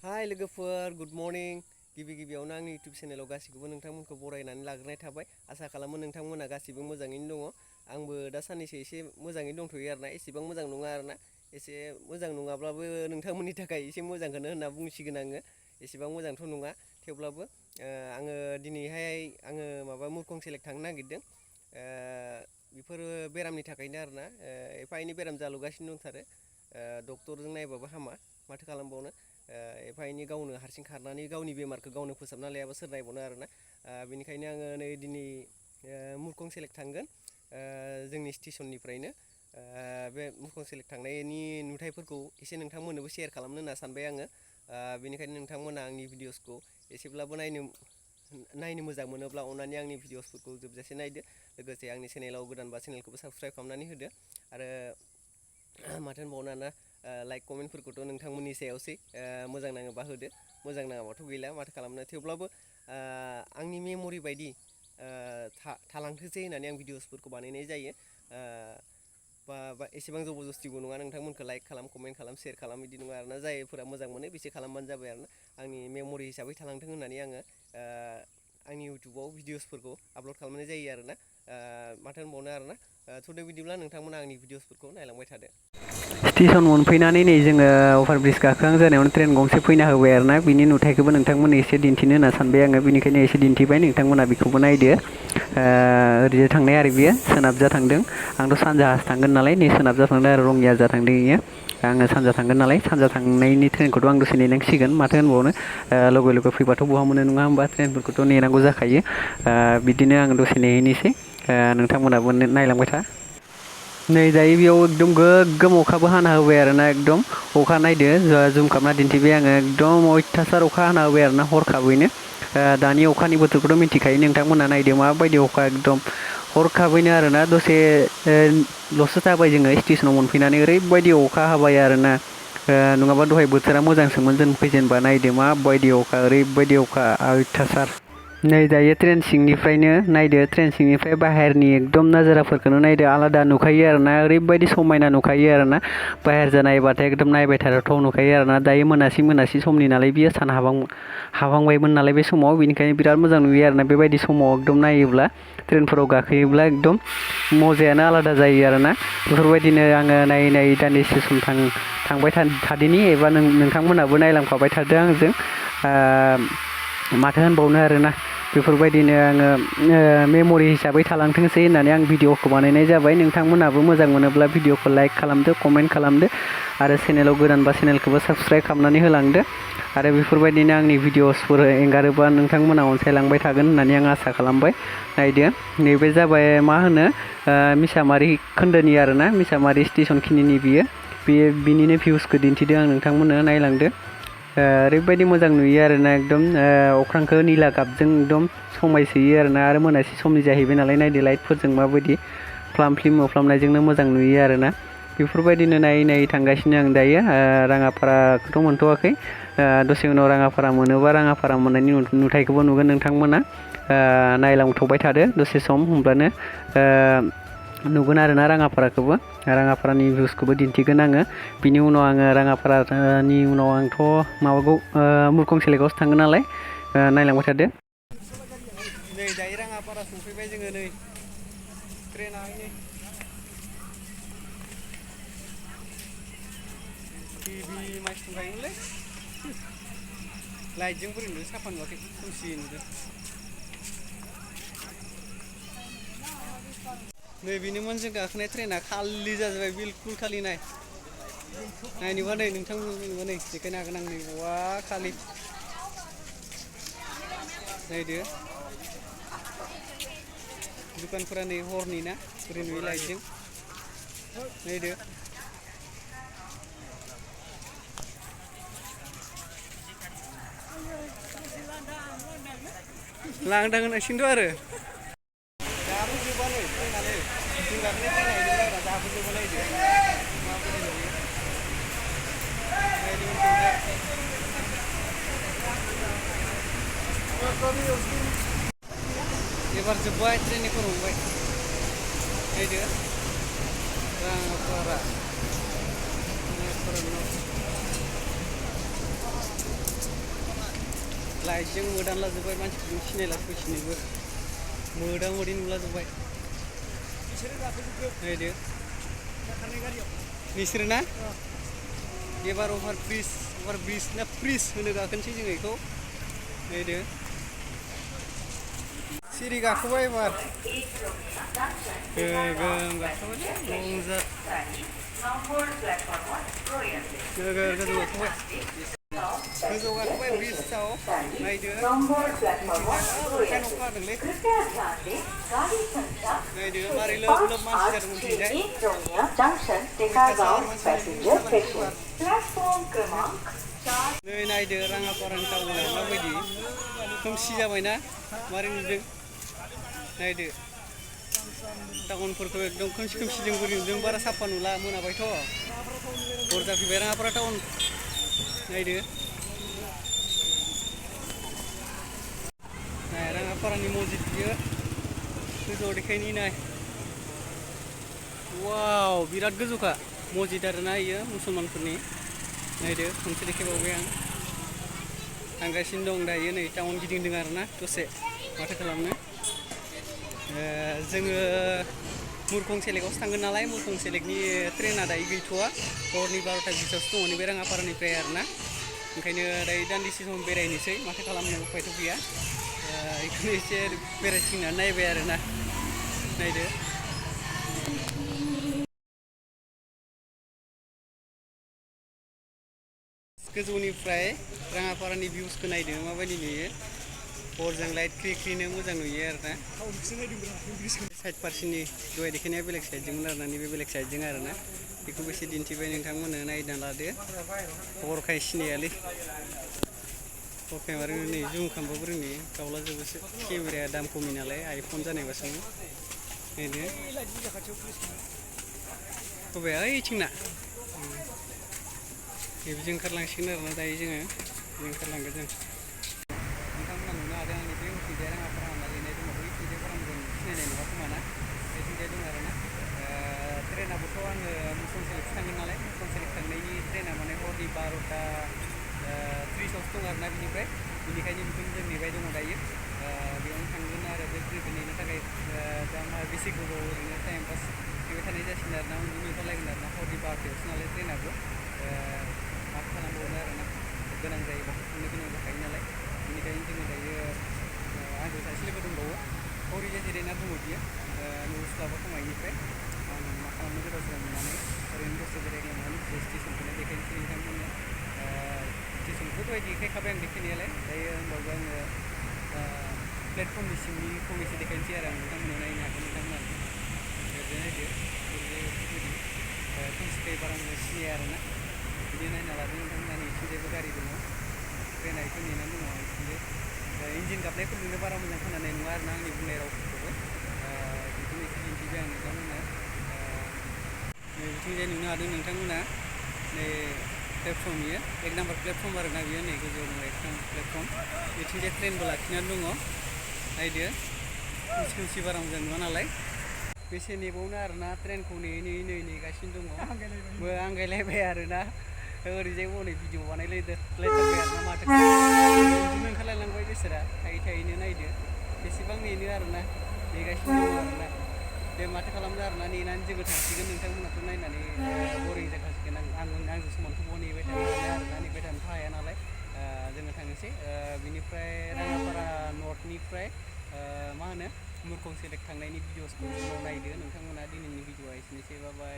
हाय लोगोफोर good morning गिबियावनो आंनि इउटुब चेनेलाव गासिखौबो नोंथांमोनखौ बरायनानै लाग्रोनाय थाबाय आसा खालामो नोंथांमोना गासिबो मोजाङैनो दङ आंबो दा साननैसो एसे मोजाङैनो दंथ'यो आरोना एसेबां मोजां नङा आरोना एसे मोजां नङाब्लाबो नोंथांमोननि थाखाय एसे मोजांखौनो होनना बुंसिगोन आङो एसेबां मोजांथ' नङा थेवब्लाबो आङो दिनैहाय आङो माबा मुरखं सेलेक्ट थांनो नागिरदों बेफोरो बेरामनि थाखायनो आरोना एफा एनै बेराम जालुगासिनो दंथारो डक्टरजों नायबाबो हामा माथो खालामबावनो एफा एनै गावनो हारसिं खारनानै गावनि बेमारखौ गावनो फोसाबना लायाबा सोर नायबावनो आरोना बेनिखायनो आङो नै दिनै मुरखं सेलेक्ट थांगोन जोंनि स्टेसननिफ्रायनो बे मुरखं सेलेक्ट थांनायनि नुथायफोरखौ एसे नोंथांमोननोबो सेयार खालामनो होनना सानबाय आङो बेनिखायनो नोंथांमोना आंनि भिडिअसखौ एसेब्लाबो नायनो मोजां मोनोब्ला अननानै आंनि भिडिअसफोरखौ जोबजासे नायदो लोगोसे आंनि चेनेलाव गोदानबा चेनेलखौबो साबसक्राइब खालामनानै होदो आरो माथो होनबावनो ना लाइक कमेन्टफोरखौथ' नोंथांमोननि सायावसै मोजां नाङोबा होदो मोजां नाङाबाथ' गैला माथो खालामनो थेवब्लाबो आंनि मेम'रि बायदि थालांथोंसै होननानै आं भिडिअसफोरखौ बानायनाय जायो बा एसेबां जबरदस्तिबो नङा नोंथांमोनखौ लाइक खालाम कमेन्ट खालाम सेयार खालाम बिदि नङा आरोना जायफोरा मोजां मोनो बिसोर खालामबानो जाबाय आरोना आंनि मेम'रि हिसाबै थालांथों होननानै आङो आंनि इउटुबाव भिडिअसफोरखौ आपल'ड खालामनाय जायो आरोना माथो होनबावनो आरोना थ'दो बिदिब्ला नोंथांमोना आंनि भिडिअसफोरखौ नायलांबाय थादो स्टेसन मोनफैनानै नै जोङो अभारब्रिज गाखोहां जानायावनो ट्रेन गंसे फैना होबाय आरोना बिनि नुथायखौबो नोंथांमोननो एसे दिन्थिनो होनना सानबाय आङो बिनिखायनो एसे दिन्थिबाय नोंथांमोना बेखौबो नायदो ओरैजाय थांनाय आरो बियो सोनाबजा थांदों आंथ' सानजाहासो थांगोन नालाय नै सोनाबजा थांदों आरो रङियाजा थांदों इयो आङो सानजा थांगोन नालाय सानजा थांनायनि ट्रेनखौथ' आं दसे नेनांसिगोन माथो होनबावनो लगे फैबाथ' बहा मोनो नङा होमबा ट्रेनफोरखौथ' नेनांगौ जाखायो बिदिनो आं दसे नेहैनोसै नोंथांमोनाबो नायलांबाय था नै दायो बेयाव एकदम गोग्गोम अखाबो हाना होबाय आरोना एकदम अखा नायदो जुम खालामना दिन्थिबाय आङो एकदम अयथासार अखा हाना होबाय आरोना हरखाबैनो दानि अखानि बोथोरखौथ' मिथिखायो नोंथांमोना नायदो माबायदि अखा एकदम हरखाबैनो आरोना दसे लसो जाबाय जोङो स्टेसनाव मोनफैनानै ओरैबायदि अखा हाबाय आरोना नङाबा दहाय बोथोरा मोजांसोमोन जों फैजेनबा नायदो माबायदि अखा ओरैबायदि अखा अयथासार नै दायो ट्रेन सिंनिफ्रायनो नायदो ट्रेन सिंनिफ्राय बाहेरनि एकदम नाजाराफोरखौनो नायदो आलादा नुखायो आरोना ओरैबायदि समायना नुखायो आरोना बाहेरजों नायबाथाय एकदम नायबाय थाथावथाव नुखायो आरोना दायो मोनासि समनि नालाय बियो सान हाबांबायमोन नालाय बे समाव बेनिखायनो बिराद मोजां नुयो आरोना बेबायदि समाव एकदम नायोब्ला ट्रेनफोराव गाखोयोब्ला एकदम मजायानो आलादा जायो आरोना बेफोरबायदिनो आङो नायै दान्दिसे सम थांबाय थादिनि एबा नोंथांमोनहाबो नायलांफाबाय थादो आंजों माथो होनबावनो आरोना बेफोरबायदिनो आङो मेम'रि हिसाबै थालांथोंसै होननानै आं भिडिअखौ बानायनाय जाबाय नोंथांमोनहाबो मोजां मोनोब्ला भिडिअखौ लाइक खालामदो कमेन्ट खालामदो आरो चेनेलाव गोदानबा चेनेलखौबो साबस्क्राइब खालामनानै होलांदो आरो बेफोरबायदिनो आंनि भिडिअसफोर एंगारोबा नोंथांमोना अनसायलांबाय थागोन होननानै आं आसा खालामबाय नायदो नैबे जाबाय मा होनो मिसामारि खोन्दोनि आरोना मिसामारि स्टेसन खिनिनि बिनिनो भिउसखौ दिन्थिदों आं नोंथांमोननो नायलांदो ओरैबायदि मोजां नुयो आरोना एकदम अख्रांखौ निला गाबजों एकदम समायसोयो आरो मोनासि समनि जाहैबाय नालाय नायदो लाइटफोरजों माबायदि फ्लिम मोफ्लामनायजोंनो मोजां नुयो आरोना बेफोरबायदिनो नायै थांगासिनो आं दायो राङापाराखौथ' मोनथ'वाखै दसे उनाव राङापारा मोनोबा राङापारा मोननायनि नुथायखौबो नुगोन नोंथांमोना नायलांथ'बाय थादो दसे सम होमब्लानो नुगोन आरोना राङापारानि भिउसखौबो दिन्थिगोन आङो बिनि उनाव आङो राङापारानि उनाव आंथ' मुरखं सेलेकावसो थांगोन नालाय नायलांबाय थादो नै दायो राङापारा सफैबाय जोङो नै ट्रेना टिभि मानसि दंखायोमोनलै लाइटजों बोरै नुदों साफा नुवाखै खोमसि नुदों नै बेनोमोन जों गाखोनाय ट्रेना खालि जाजोब्बाय बिलकुल खालि नायनोबा नै नोंथां नायनोबा नै देखायनो हागोन आं नै बहा खालि नायदो दुखानफोरा नै हरनि ना बोरै नुयो लाइटजों नायदो लांदां होननांसिगोनथ' आरो दाबो जोबानो ट्रेनानो जों गाखोनाय ट्रेना बिदिनो आरो दाबो जोबा नायदो माबोरै नुयो एबार जोब्बाय ट्रेननि खर' हमबाय नायदो राङापारा लाइटजों मोदानलाजोब्बाय मानसिफोरजों सिनायला ससिनोबो मोदा मोदि नुलाजोब्बाय नायदो नोंसोरो ना एबार अभार ब्रिज ना ब्रिज होनो गाखोनोसै जों बेखौ नायदो सिरि गाखोबाय एबार गोगोम गाखोबाय रंजात नोगोर गोजौ गाखोबाय ब्रिजआव नायदो अखा हादोंलै नायदो मारै लोब लोब मानसि जादों उनथिंजाय नै नायदो राङापारानि टाउना माबायदि खोमसि जाबायना मारै नुदों नायदो टाउनफोरखौ एकदम खोमसि जों बोरै नुदों बारा साफा नुला मोनाबायथ' हर जाफैबाय राङापारा टाउन नायदो नाय राङापारानि मस्जिद बियो गोजौआव देखायनि नाय वाव बिराद गोजौखा मस्जिद आरोना इयो मुसलमानफोरनि नायदो खनसे देखायबावबाय आं थांगासिनो दं दायो नै टाउन गिदिंदों आरोना दसे माथो खालामनो जोङो मुरखं सेलेकआवसो थांगोन नालाय मुरखं सेलेकनि ट्रेना दायो गैथ'वा हरनि 12ता 20आवसो दङ नैबे राङापारानिफ्राय आरोना ओंखायनो दायो दान्दिसे सम बेरायनोसै माथो खालामनो उफायथ' गैया बेखौनो एसे बेरायथिंनानै नायबाय आरोना नायदो गोजौनिफ्राय राङापारानि भिउसखौ नायदो माबायदि नुयो हरजों लाइट ख्रि ख्रिनो मोजां नुयो आरोना साइड फारसेनि दहाय देखायनाया बेलेग साइडजोंमोन आरोना नैबे बेलेग साइडजों आरोना बेखौबो एसे दिन्थिबाय नोंथांमोननो नायना लादो हरखाय सिनायालै हरखाय मारै नै जुम खालामबा बोरै नुयो गावलाजोबोसो केमेराया दाम खमि नालाय आइफन जानायबासो नायदो बबे ओइथिंना बेजों ओंखारलांसिगोन आरोना दायो जोङो ओंखारलांगोन जों नोंथांमोना नुनो हादों आंनि बे उनथिंजाय राङापारा होनना लिरनाय दङ बै थिंजाय बारा मोजां सिनायनाय नङा खोमा ना बेथिंजाय दं आरोना ट्रेनाबोथ' आङो मुरखं सेलेकसो थांगोन नालाय मुरखं सेलेक थांनायनि ट्रेना माने हरनि 12ता 30आवसो दं आरोना बेनिखायनो बेखौनो जों नेबाय दङ दायो बेयावनो थांगोन आरो बे ट्रेनखौ नेनो थाखाय दा मा बेसे गोबाव ओरैनो टाइम पास नेबाय थानाय जासिगोन आरोना उन्दुनो ओंखारलायगोन आरोना हरनि 12तायावसो नालाय ट्रेनाबो माथो खालामबावनो आरोना गोनां जायोबा थांनो गोनां जाखायो नालाय बेनिखायनो जोङो दायो आंजों सासे लोगो दंबावो हरैजा जिरायना दङ बियो नुस्लाबा खोमानिफ्राय आं मा खालामनो गोदाव सोराव नुनानै ओरैनो दसे बेरायग्लांनानै स्टेसनखौनो देखायनोसै नोंथांमोननो स्टेसनखौथ' दहाय देखायखाबाय आं देखायनायालाय दायो होमबाबो आङो प्लेटफर्मनि सिंनिखौ एसे देखायनोसै आरो आं नोंथांमोननो नायनो हागोन नोंथांमोना ओरैजाय नायदो ओरैजाय खोमसिखाय बारा मोजां सिनाया आरोना बिदि नायना लादों नोंथांमोना नैथिंजायबो गारि दङ ट्रेना बेखौ नेनानै दङ इथिंजाय इन्जिन गाबनायफोरजोंनो बारा मोजां खोनानाय नङा आरोना आंनि बुंनाय रावफोरखौबो बेखौनो एसे दिन्थिबाय आं नोंथांमोननो बिथिंजाय नुनो हादों नोंथांमोना नै प्लेटफर्म बियो 1 नाम्बार प्लेटफर्म आरोना बियो नै गोजौआव दङ 1 नाम्बार प्लेटफर्म बिथिंजाय ट्रेनबो लाखिनानै दङ नायदो खोमसि बारा मोजां नुवा नालाय बेसे नेबावनो आरोना ट्रेनखौ नेयै नेगासिनो दङ आंगायलायबाय आरोना ओरैजाय हनै भिडिअ बानायलायथारबाय आरोना माथो उन्दुनो ओंखारलायलांबाय बेसोरा थायैनो नायदो बेसेबां नेनो आरोना नेगासिनो दङ आरोना दे माथो खालामनो आरोना नेनानै जोङो थांसिगोन नोंथांमोनाथ' नायनानै बरिं जाखासिगोन आंजों समानथ' बहा नेबाय थानो हाया आरोना नेबाय थानोथ' हाया नालाय जोङो थांनोसै बिनिफ्राय राङापारा नर्थनिफ्राय मा होनो मुरखं सेलेक थांनायनि भिडिअसखौ उनाव नायदो नोंथांमोना दिनैनि भिडिअआ एसेनोसै बाय